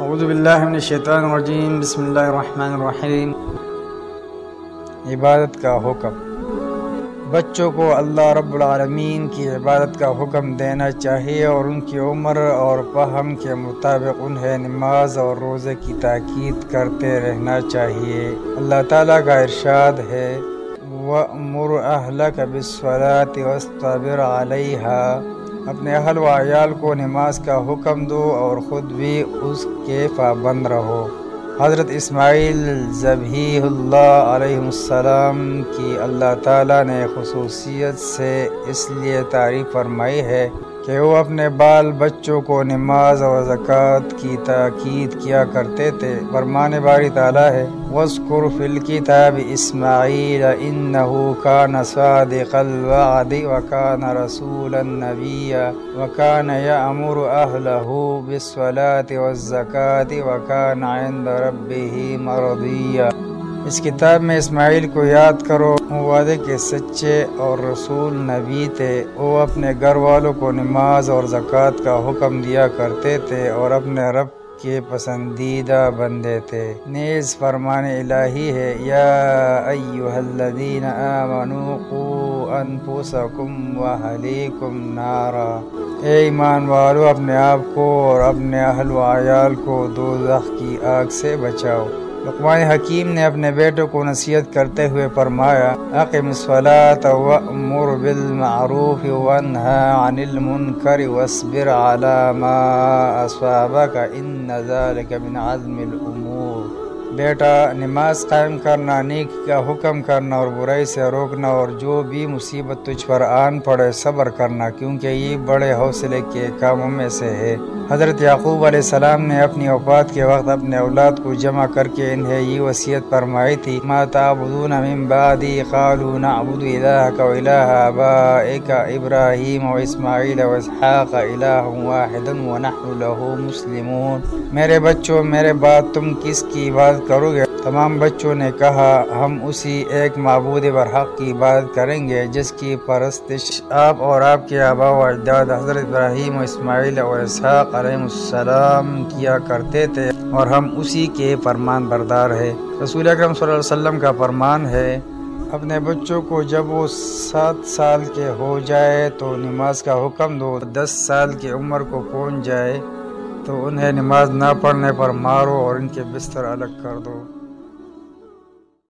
اعوذ باللہ من الشیطان الرجیم، بسم اللہ الرحمن الرحیم۔ عبادت کا حکم۔ بچوں کو اللہ رب العالمین کی عبادت کا حکم دینا چاہیے اور ان کی عمر اور فہم کے مطابق انہیں نماز اور روزے کی تاکید کرتے رہنا چاہیے۔ اللہ تعالیٰ کا ارشاد ہے وَأْمُرْ أَهْلَكَ بِالصَّلَاةِ وَاصْطَبِرْ عَلَيْهَا۔ اپنے اہل و عیال کو نماز کا حکم دو اور خود بھی اس کے پابند رہو۔ حضرت اسماعیل ذبیح اللہ علیہ السلام کی اللہ تعالیٰ نے خصوصیت سے اس لیے تعریف فرمائی ہے کہ وہ اپنے بال بچوں کو نماز اور زکوٰۃ کی تاکید کیا کرتے تھے۔ فرمان باری تعالیٰ ہے وَاذْكُرْ فِي الْكِتَابِ إِسْمَاعِيلَ إِنَّهُ كَانَ صَادِقَ الْوَعْدِ وَكَانَ رَسُولًا نَبِيًّا وَكَانَ يَأْمُرُ أَهْلَهُ بِالصَّلَاةِ وَالزَّكَاةِ وَكَانَ عِندَ رَبِّهِ مَرْضِيًّا۔ اس کتاب میں اسماعیل کو یاد کرو، وہ وعدے کے سچے اور رسول نبی تھے۔ وہ اپنے گھر والوں کو نماز اور زکوٰۃ کا حکم دیا کرتے تھے اور اپنے رب کے پسندیدہ بندے تھے۔ نیز فرمان الہی ہے یا ایھا الذین آمنوا قوا انفسکم واہلیکم نارا۔ اے ایمان والو، اپنے آپ کو اور اپنے اہل و عیال کو دوزخ کی آگ سے بچاؤ۔ لقمان حکیم نے اپنے بیٹوں کو نصیحت کرتے ہوئے فرمایا اقم الصلاۃ وأمر بالمعروف وانہا عن المنکر واصبر علی ما اصابک ان ذلک من عزم الامور۔ بیٹا، نماز قائم کرنا، نیکی کا حکم کرنا اور برائی سے روکنا، اور جو بھی مصیبت تجھ پر آن پڑے صبر کرنا، کیونکہ یہ بڑے حوصلے کے کاموں میں سے ہے۔ حضرت یعقوب علیہ السلام نے اپنی وفات کے وقت اپنے اولاد کو جمع کر کے انہیں یہ وصیت فرمائی تھی ما تعبدون من بعدی قالوا نعبد الہک والہ آبائک ابراہیم واسماعیل واسحاق الہا واحدا ونحن لہ مسلمون۔ میرے بچوں، میرے بعد تم کس کی عبادت کرو گے؟ تمام بچوں نے کہا ہم اسی ایک معبود برحق کی عبادت کریں گے جس کی پرستش آپ اور آپ کے آباء و اجداد حضرت ابراہیم و اسماعیل اور اسحاق علیہ السلام کیا کرتے تھے، اور ہم اسی کے فرمان بردار ہیں۔ رسول اکرم صلی اللہ علیہ وسلم کا فرمان ہے اپنے بچوں کو جب وہ 7 سال کے ہو جائے تو نماز کا حکم دو، 10 سال کی عمر کو پہنچ جائے تو انہیں نماز نہ پڑھنے پر مارو اور ان کے بستر الگ کر دو۔